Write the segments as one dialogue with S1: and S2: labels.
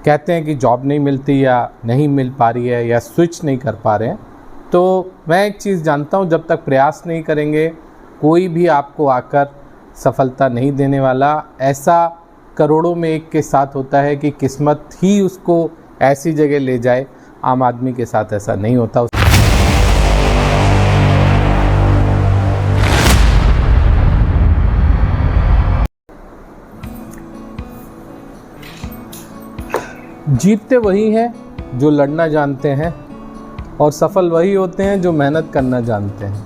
S1: कहते हैं कि जॉब नहीं मिलती या नहीं मिल पा रही है या स्विच नहीं कर पा रहे हैं, तो मैं एक चीज़ जानता हूँ, जब तक प्रयास नहीं करेंगे कोई भी आपको आकर सफलता नहीं देने वाला। ऐसा करोड़ों में एक के साथ होता है कि किस्मत ही उसको ऐसी जगह ले जाए, आम आदमी के साथ ऐसा नहीं होता। जीतते वही हैं जो लड़ना जानते हैं और सफल वही होते हैं जो मेहनत करना जानते हैं।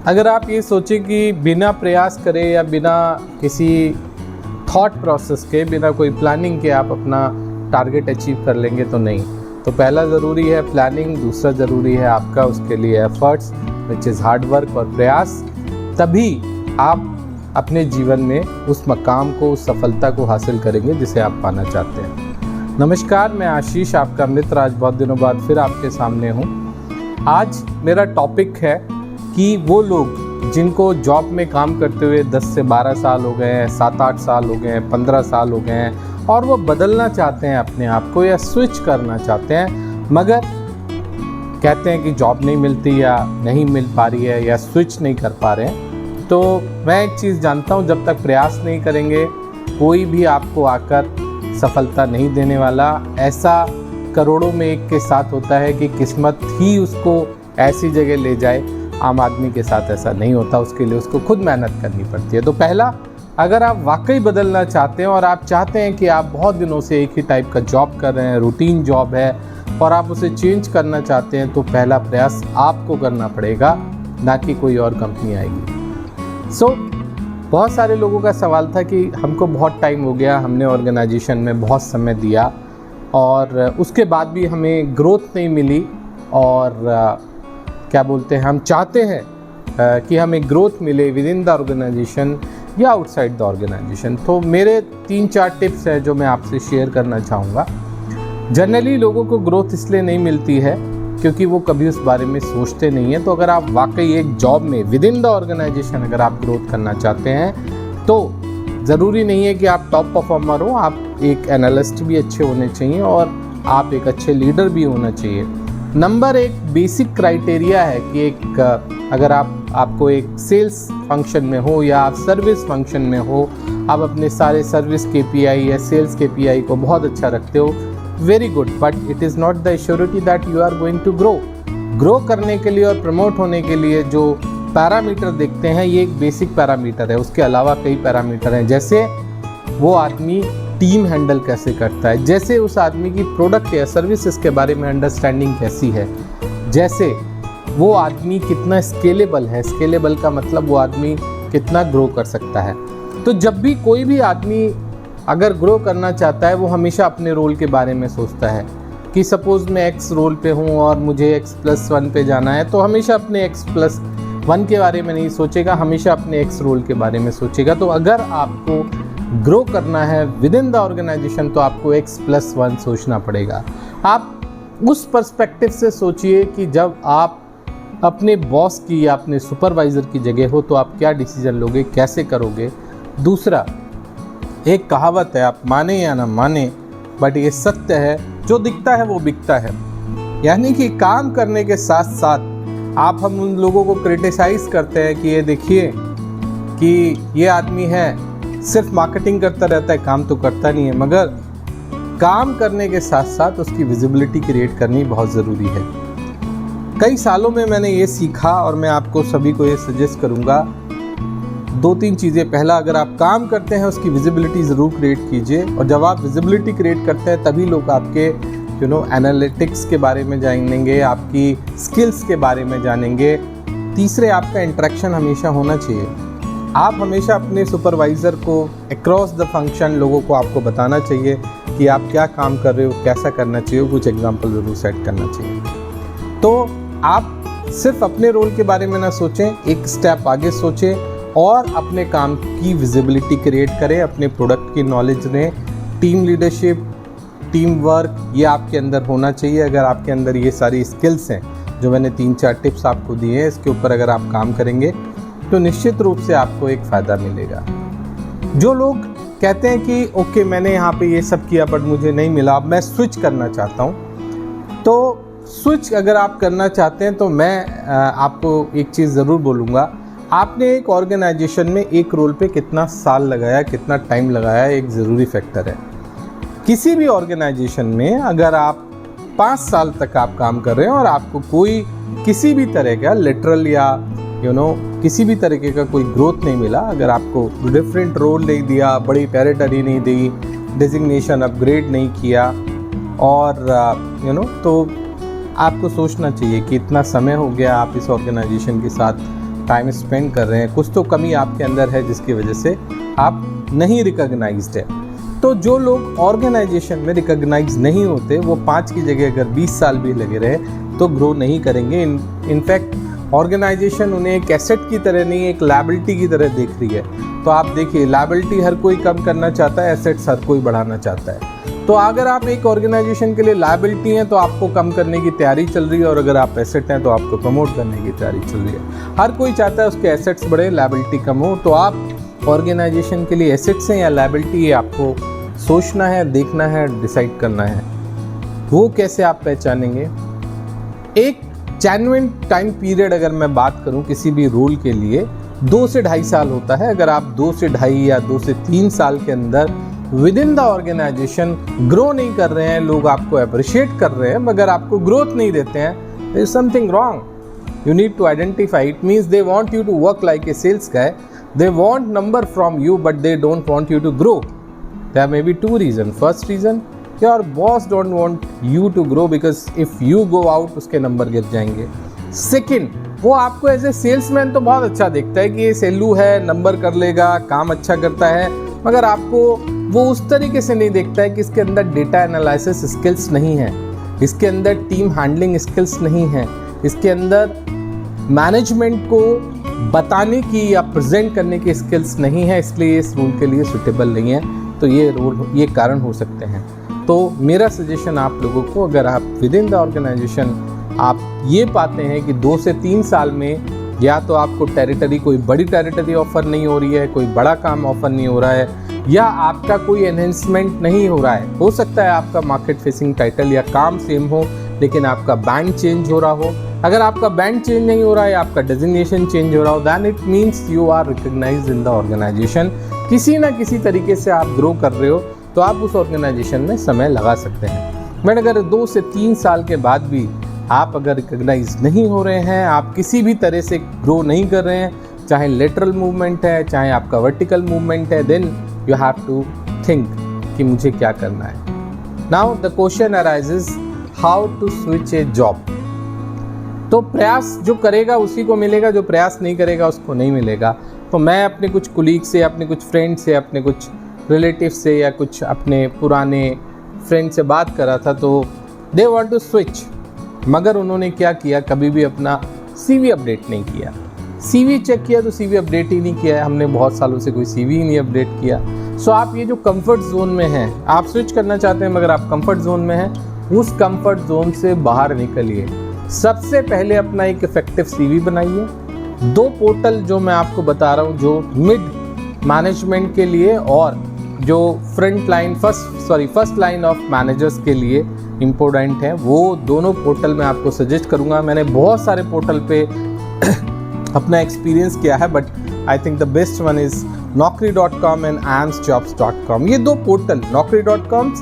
S1: अगर आप ये सोचें कि बिना प्रयास करे या बिना किसी थॉट प्रोसेस के, बिना कोई प्लानिंग के आप अपना टारगेट अचीव कर लेंगे, तो नहीं। तो पहला ज़रूरी है प्लानिंग, दूसरा ज़रूरी है आपका उसके लिए efforts which is hard work और प्रयास। तभी आप अपने जीवन में उस मकाम को, उस सफलता को हासिल करेंगे जिसे आप पाना चाहते हैं। नमस्कार, मैं आशीष, आपका मित्र। आज बहुत दिनों बाद फिर आपके सामने हूँ। आज मेरा टॉपिक है कि वो लोग जिनको जॉब में काम करते हुए 10 से 12 साल हो गए हैं, 7-8 साल हो गए हैं, 15 साल हो गए हैं और वो बदलना चाहते हैं अपने आप को या स्विच करना चाहते हैं, मगर कहते हैं कि जॉब नहीं मिलती या नहीं मिल पा रही है या स्विच नहीं कर पा रहे हैं। तो मैं एक चीज़ जानता हूँ, जब तक प्रयास नहीं करेंगे कोई भी आपको आकर सफलता नहीं देने वाला। ऐसा करोड़ों में एक के साथ होता है कि किस्मत ही उसको ऐसी जगह ले जाए, आम आदमी के साथ ऐसा नहीं होता। उसके लिए उसको खुद मेहनत करनी पड़ती है। तो पहला, अगर आप वाकई बदलना चाहते हैं और आप चाहते हैं कि आप बहुत दिनों से एक ही टाइप का जॉब कर रहे हैं, रूटीन जॉब है, और आप उसे चेंज करना चाहते हैं, तो पहला प्रयास आपको करना पड़ेगा, ना कि कोई और कंपनी आएगी। बहुत सारे लोगों का सवाल था कि हमको बहुत टाइम हो गया, हमने ऑर्गेनाइजेशन में बहुत समय दिया और उसके बाद भी हमें ग्रोथ नहीं मिली, और क्या बोलते हैं, हम चाहते हैं कि हमें ग्रोथ मिले विद इन द ऑर्गेनाइजेशन या आउटसाइड द ऑर्गेनाइजेशन। तो मेरे 3-4 टिप्स हैं जो मैं आपसे शेयर करना चाहूँगा। जनरली लोगों को ग्रोथ इसलिए नहीं मिलती है क्योंकि वो कभी उस बारे में सोचते नहीं हैं। तो अगर आप वाकई एक जॉब में विद इन द ऑर्गेनाइजेशन अगर आप ग्रोथ करना चाहते हैं, तो ज़रूरी नहीं है कि आप टॉप परफॉर्मर हो, आप एक एनालिस्ट भी अच्छे होने चाहिए और आप एक अच्छे लीडर भी होना चाहिए। नंबर 1 बेसिक क्राइटेरिया है कि अगर आपको एक सेल्स फंक्शन में हो या आप सर्विस फंक्शन में हो, आप अपने सारे सर्विस KPI या सेल्स KPI को बहुत अच्छा रखते हो, very good, but it is not the assurity that you are going to grow करने के लिए और प्रमोट होने के लिए जो पैरामीटर देखते हैं, ये एक बेसिक पैरामीटर है। उसके अलावा कई पैरामीटर हैं, जैसे वो आदमी टीम हैंडल कैसे करता है, जैसे उस आदमी की प्रोडक्ट या सर्विसेज के बारे में अंडरस्टैंडिंग कैसी है, जैसे वो आदमी कितना स्केलेबल है। स्केलेबल का मतलब वो आदमी कितना ग्रो कर सकता है। तो जब भी कोई भी आदमी अगर ग्रो करना चाहता है, वो हमेशा अपने रोल के बारे में सोचता है कि सपोज़ मैं X रोल पे हूँ और मुझे X+1 पे जाना है, तो हमेशा अपने X+1 के बारे में नहीं सोचेगा, हमेशा अपने X रोल के बारे में सोचेगा। तो अगर आपको ग्रो करना है विद इन द ऑर्गेनाइजेशन, तो आपको X+1 सोचना पड़ेगा। आप उस पर्सपेक्टिव से सोचिए कि जब आप अपने बॉस की या अपने सुपरवाइज़र की जगह हो, तो आप क्या डिसीजन लोगे, कैसे करोगे। दूसरा, एक कहावत है, आप माने या ना माने, बट ये सत्य है, जो दिखता है वो बिकता है। यानी कि काम करने के साथ साथ आप हम उन लोगों को क्रिटिसाइज़ करते हैं कि ये देखिए कि ये आदमी है सिर्फ मार्केटिंग करता रहता है, काम तो करता नहीं है। मगर काम करने के साथ साथ उसकी विजिबिलिटी क्रिएट करनी बहुत ज़रूरी है। कई सालों में मैंने ये सीखा और मैं आपको सभी को ये सजेस्ट करूँगा, 2-3 चीज़ें। पहला, अगर आप काम करते हैं उसकी विजिबिलिटी ज़रूर क्रिएट कीजिए, और जब आप विजिबिलिटी क्रिएट करते हैं तभी लोग आपके एनालिटिक्स के बारे में जानेंगे, आपकी स्किल्स के बारे में जानेंगे। तीसरे, आपका इंटरेक्शन हमेशा होना चाहिए। आप हमेशा अपने सुपरवाइज़र को अक्रॉस द फंक्शन लोगों को आपको बताना चाहिए कि आप क्या काम कर रहे हो, कैसा करना चाहिए, कुछ एग्जाम्पल ज़रूर सेट करना चाहिए। तो आप सिर्फ अपने रोल के बारे में ना सोचें, एक स्टेप आगे सोचें और अपने काम की विजिबिलिटी क्रिएट करें, अपने प्रोडक्ट की नॉलेज लें। टीम लीडरशिप, टीम वर्क, ये आपके अंदर होना चाहिए। अगर आपके अंदर ये सारी स्किल्स हैं जो मैंने 3-4 टिप्स आपको दिए हैं, इसके ऊपर अगर आप काम करेंगे तो निश्चित रूप से आपको एक फ़ायदा मिलेगा। जो लोग कहते हैं कि ओके मैंने यहाँ पे ये सब किया बट मुझे नहीं मिला, अब मैं स्विच करना चाहता हूँ। तो स्विच अगर आप करना चाहते हैं तो मैं आपको एक चीज़ ज़रूर बोलूँगा, आपने एक ऑर्गेनाइजेशन में एक रोल पे कितना साल लगाया, कितना टाइम लगाया, एक ज़रूरी फैक्टर है। किसी भी ऑर्गेनाइजेशन में अगर आप 5 साल तक आप काम कर रहे हैं और आपको कोई किसी भी तरह का लिटरल या किसी भी तरीके का कोई ग्रोथ नहीं मिला, अगर आपको डिफरेंट रोल नहीं दिया, बड़ी टेरिटरी नहीं दी, डेजिग्नेशन अपग्रेड नहीं किया, और तो आपको सोचना चाहिए कि इतना समय हो गया आप इस ऑर्गेनाइजेशन के साथ टाइम स्पेंड कर रहे हैं, कुछ तो कमी आपके अंदर है जिसकी वजह से आप नहीं रिकॉग्नाइज्ड है। तो जो लोग ऑर्गेनाइजेशन में रिकॉग्नाइज नहीं होते वो 5 की जगह अगर 20 साल भी लगे रहे तो ग्रो नहीं करेंगे। इनफैक्ट ऑर्गेनाइजेशन उन्हें एक एसेट की तरह नहीं, एक लायबिलिटी की तरह देख रही है। तो आप देखिए, लायबिलिटी हर कोई कम करना चाहता है, एसेट्स हर कोई बढ़ाना चाहता है। तो अगर आप एक ऑर्गेनाइजेशन के लिए लायबिलिटी हैं तो आपको कम करने की तैयारी चल रही है, और अगर आप एसेट हैं तो आपको प्रमोट करने की तैयारी चल रही है। हर कोई चाहता है उसके एसेट्स बढ़े, लायबिलिटी कम हो। तो आप ऑर्गेनाइजेशन के लिए एसेट्स हैं या लायबिलिटी, ये आपको सोचना है, देखना है, डिसाइड करना है। वो कैसे आप पहचानेंगे? एक जेन्युइन टाइम पीरियड अगर मैं बात करूं किसी भी रोल के लिए 2 से 2.5 साल होता है। अगर आप 2 से 2.5 या 2 से 3 साल के अंदर within the organization grow नहीं कर रहे हैं, लोग आपको अप्रिशिएट कर रहे हैं मगर आपको ग्रोथ नहीं देते हैं, there is something wrong. You need to identify. It means they want you to work like a sales guy, they want number from you but they don't want you to grow. There may be 2 reasons. First reason, your boss don't want you to grow because if you go out उसके number गिर जाएंगे। Second, वो आपको as a salesman तो बहुत अच्छा देखता है कि ये सेलू है, नंबर कर लेगा, काम अच्छा करता है, मगर आपको वो उस तरीके से नहीं देखता है कि इसके अंदर डेटा एनालिसिस स्किल्स नहीं है, इसके अंदर टीम हैंडलिंग स्किल्स नहीं है, इसके अंदर मैनेजमेंट को बताने की या प्रेजेंट करने की स्किल्स नहीं है, इसलिए इस रोल के लिए सुटेबल नहीं है। तो ये कारण हो सकते हैं। तो मेरा सजेशन आप लोगों को, अगर आप विद इन द ऑर्गेनाइजेशन आप ये पाते हैं कि 2 से 3 साल में या तो आपको कोई बड़ी टेरिटरी ऑफर नहीं हो रही है, कोई बड़ा काम ऑफर नहीं हो रहा है, या आपका कोई एनहेंसमेंट नहीं हो रहा है, हो सकता है आपका मार्केट फेसिंग टाइटल या काम सेम हो लेकिन आपका बैंड चेंज हो रहा हो। अगर आपका बैंड चेंज नहीं हो रहा है, आपका डेजिग्नेशन चेंज हो रहा हो, then it means you are recognized in the organization. किसी ना किसी तरीके से आप ग्रो कर रहे हो तो आप उस ऑर्गेनाइजेशन में समय लगा सकते हैं। बट अगर 2 से 3 साल के बाद भी आप अगर रिकॉग्नाइज नहीं हो रहे हैं, आप किसी भी तरह से ग्रो नहीं कर रहे हैं, चाहे लेटरल मूवमेंट है चाहे आपका वर्टिकल मूवमेंट है, then you have to think कि मुझे क्या करना है। Now the question arises, how to switch a job. तो प्रयास जो करेगा उसी को मिलेगा, जो प्रयास नहीं करेगा उसको नहीं मिलेगा। तो मैं अपने कुछ कुलीग से, अपने कुछ फ्रेंड से, अपने कुछ रिलेटिव से या कुछ अपने पुराने फ्रेंड से बात कर रहा था, तो दे वांट टू स्विच, मगर उन्होंने क्या किया, कभी भी अपना CV अपडेट नहीं किया। CV चेक किया तो CV अपडेट ही नहीं किया है। हमने बहुत सालों से कोई CV ही नहीं अपडेट किया। सो आप ये जो कंफर्ट जोन में हैं, आप स्विच करना चाहते हैं मगर आप कंफर्ट जोन में हैं, उस कंफर्ट जोन से बाहर निकलिए। सबसे पहले अपना एक इफेक्टिव CV बनाइए। 2 पोर्टल जो मैं आपको बता रहा हूँ, जो मिड मैनेजमेंट के लिए और जो फर्स्ट लाइन ऑफ मैनेजर्स के लिए इम्पोर्टेंट है, वो दोनों पोर्टल मैं आपको सजेस्ट करूँगा। मैंने बहुत सारे पोर्टल पे अपना एक्सपीरियंस किया है, but I think the best one is naukri.com and amsjobs.com। ये 2 पोर्टल, naukri.com,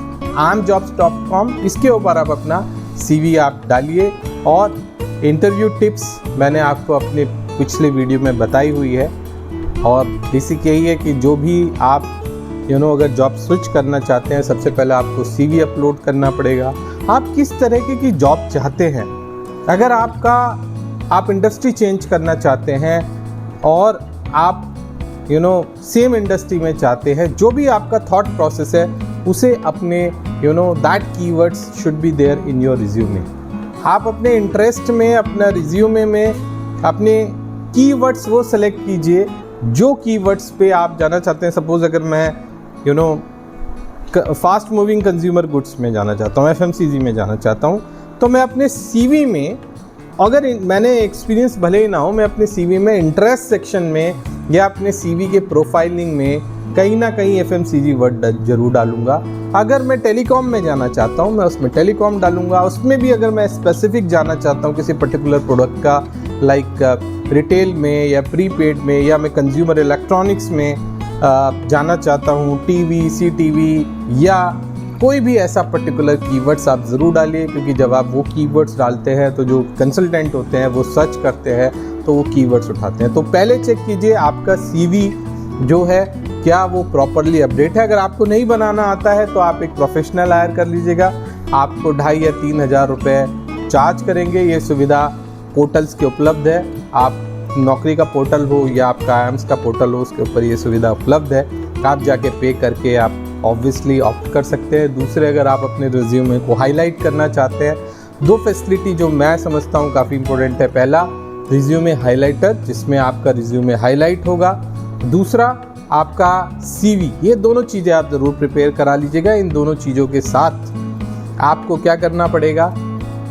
S1: amsjobs.com, इसके ऊपर आप अपना CV आप डालिए। और इंटरव्यू टिप्स मैंने आपको अपने पिछले वीडियो में बताई हुई है, और बेसिक यही है कि जो भी आप अगर जॉब स्विच करना चाहते हैं, सबसे पहले आपको CV अपलोड करना पड़ेगा। आप किस तरीके की जॉब चाहते हैं। अगर आप इंडस्ट्री चेंज करना चाहते हैं और आप सेम इंडस्ट्री में चाहते हैं, जो भी आपका थॉट प्रोसेस है उसे अपने that keywords should be there in your resume. आप अपने इंटरेस्ट में, अपना रिज्यूमे में अपने कीवर्ड्स वो सेलेक्ट कीजिए जो कीवर्ड्स पे आप जाना चाहते हैं। सपोज अगर मैं फास्ट मूविंग कंज्यूमर गुड्स में जाना चाहता हूँ, FMCG में जाना चाहता हूँ, तो मैं अपने CV में, अगर मैंने एक्सपीरियंस भले ही ना हो, मैं अपने CV में इंटरेस्ट सेक्शन में या अपने CV के प्रोफाइलिंग में कहीं ना कहीं FMCG वर्ड जरूर डालूंगा। अगर मैं टेलीकॉम में जाना चाहता हूँ मैं उसमें टेलीकॉम डालूंगा। उसमें भी अगर मैं स्पेसिफिक जाना चाहता हूँ किसी पर्टिकुलर प्रोडक्ट का, लाइक रिटेल में या प्रीपेड में, या मैं कंज्यूमर इलेक्ट्रॉनिक्स में जाना चाहता हूँ, टीवी, CTV या कोई भी ऐसा पर्टिकुलर कीवर्ड्स आप ज़रूर डालिए, क्योंकि जब आप वो कीवर्ड्स डालते हैं तो जो कंसल्टेंट होते हैं वो सर्च करते हैं तो वो कीवर्ड्स उठाते हैं। तो पहले चेक कीजिए आपका CV जो है क्या वो प्रॉपरली अपडेट है। अगर आपको नहीं बनाना आता है तो आप एक प्रोफेशनल हायर कर लीजिएगा, आपको 2,500 या 3,000 रुपये चार्ज करेंगे। ये सुविधा पोर्टल्स के उपलब्ध है, आप नौकरी का पोर्टल हो या आपका IIMS का पोर्टल हो उसके ऊपर ये सुविधा उपलब्ध है। आप जाके पे करके आप ऑब्वियसली ऑप्ट कर सकते हैं। दूसरे, अगर आप अपने रिज्यूमे को हाईलाइट करना चाहते हैं, 2 फैसिलिटी जो मैं समझता हूँ काफ़ी इंपॉर्टेंट है। पहला, रिज्यूमे हाइलाइटर जिसमें आपका रिज्यूमे हाईलाइट होगा। दूसरा, आपका CV। ये दोनों चीज़ें आप ज़रूर प्रिपेयर करा लीजिएगा। इन दोनों चीज़ों के साथ आपको क्या करना पड़ेगा,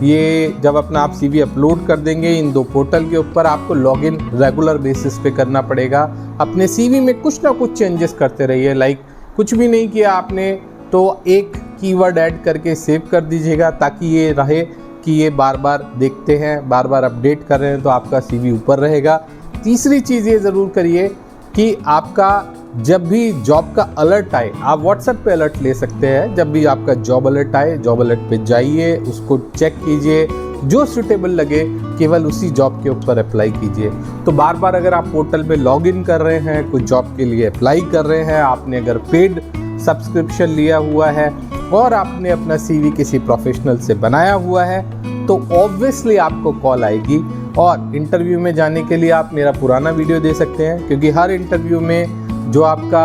S1: ये जब अपना आप CV अपलोड कर देंगे इन 2 पोर्टल के ऊपर, आपको लॉगिन रेगुलर बेसिस पे करना पड़ेगा। अपने CV में कुछ ना कुछ चेंजेस करते रहिए। लाइक कुछ भी नहीं किया आपने तो एक कीवर्ड ऐड करके सेव कर दीजिएगा, ताकि ये रहे कि ये बार बार देखते हैं, बार बार अपडेट कर रहे हैं तो आपका CV ऊपर रहेगा। तीसरी चीज़ ये ज़रूर करिए कि आपका जब भी जॉब का अलर्ट आए, आप WhatsApp पे अलर्ट ले सकते हैं। जब भी आपका जॉब अलर्ट आए, जॉब अलर्ट पे जाइए, उसको चेक कीजिए, जो सूटेबल लगे केवल उसी जॉब के ऊपर अप्लाई कीजिए। तो बार बार अगर आप पोर्टल पे लॉगिन कर रहे हैं, कुछ जॉब के लिए अप्लाई कर रहे हैं, आपने अगर पेड सब्सक्रिप्शन लिया हुआ है और आपने अपना CV किसी प्रोफेशनल से बनाया हुआ है, तो ऑब्वियसली आपको कॉल आएगी। और इंटरव्यू में जाने के लिए आप मेरा पुराना वीडियो दे सकते हैं, क्योंकि हर इंटरव्यू में जो आपका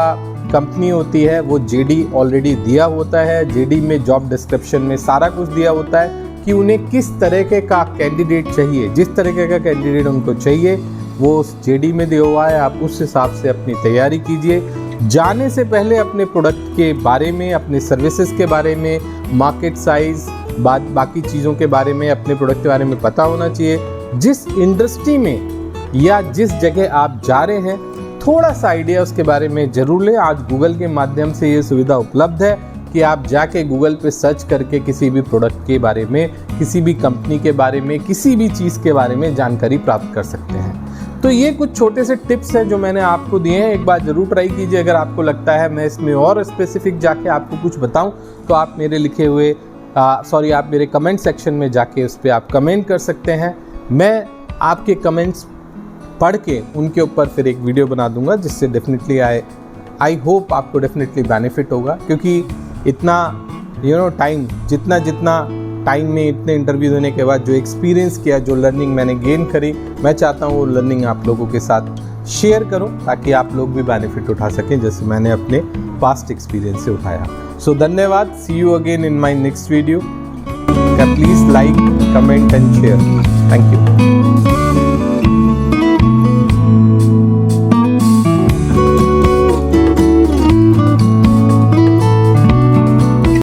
S1: कंपनी होती है वो JD ऑलरेडी दिया होता है। JD में जॉब डिस्क्रिप्शन में सारा कुछ दिया होता है कि उन्हें किस तरीके का कैंडिडेट चाहिए। जिस तरीके का कैंडिडेट उनको चाहिए वो उस JD में दिया हुआ है। आप उस हिसाब से अपनी तैयारी कीजिए। जाने से पहले अपने प्रोडक्ट के बारे में, अपने सर्विसेज के बारे में, मार्केट साइज, बाकी चीज़ों के बारे में, अपने प्रोडक्ट के बारे में पता होना चाहिए। जिस इंडस्ट्री में या जिस जगह आप जा रहे हैं थोड़ा सा आइडिया उसके बारे में ज़रूर लें। आज गूगल के माध्यम से ये सुविधा उपलब्ध है कि आप जाके गूगल पे सर्च करके किसी भी प्रोडक्ट के बारे में, किसी भी कंपनी के बारे में, किसी भी चीज़ के बारे में जानकारी प्राप्त कर सकते हैं। तो ये कुछ छोटे से टिप्स हैं जो मैंने आपको दिए हैं। एक बार ज़रूर ट्राई कीजिए। अगर आपको लगता है मैं इसमें और स्पेसिफिक जाके आपको कुछ बताऊं तो आप मेरे लिखे हुए आप मेरे कमेंट सेक्शन में जाके उस पर आप कमेंट कर सकते हैं। मैं आपके कमेंट्स पढ़ के उनके ऊपर फिर एक वीडियो बना दूंगा, जिससे डेफिनेटली आई होप आपको डेफिनेटली बेनिफिट होगा। क्योंकि इतना टाइम जितना टाइम में इतने इंटरव्यू देने के बाद जो एक्सपीरियंस किया, जो लर्निंग मैंने गेन करी, मैं चाहता हूँ वो लर्निंग आप लोगों के साथ शेयर करूँ ताकि आप लोग भी बेनिफिट उठा सकें जैसे मैंने अपने पास्ट एक्सपीरियंस से उठाया। सो धन्यवाद। See you again in my next video. Please like, comment and share. Thank you.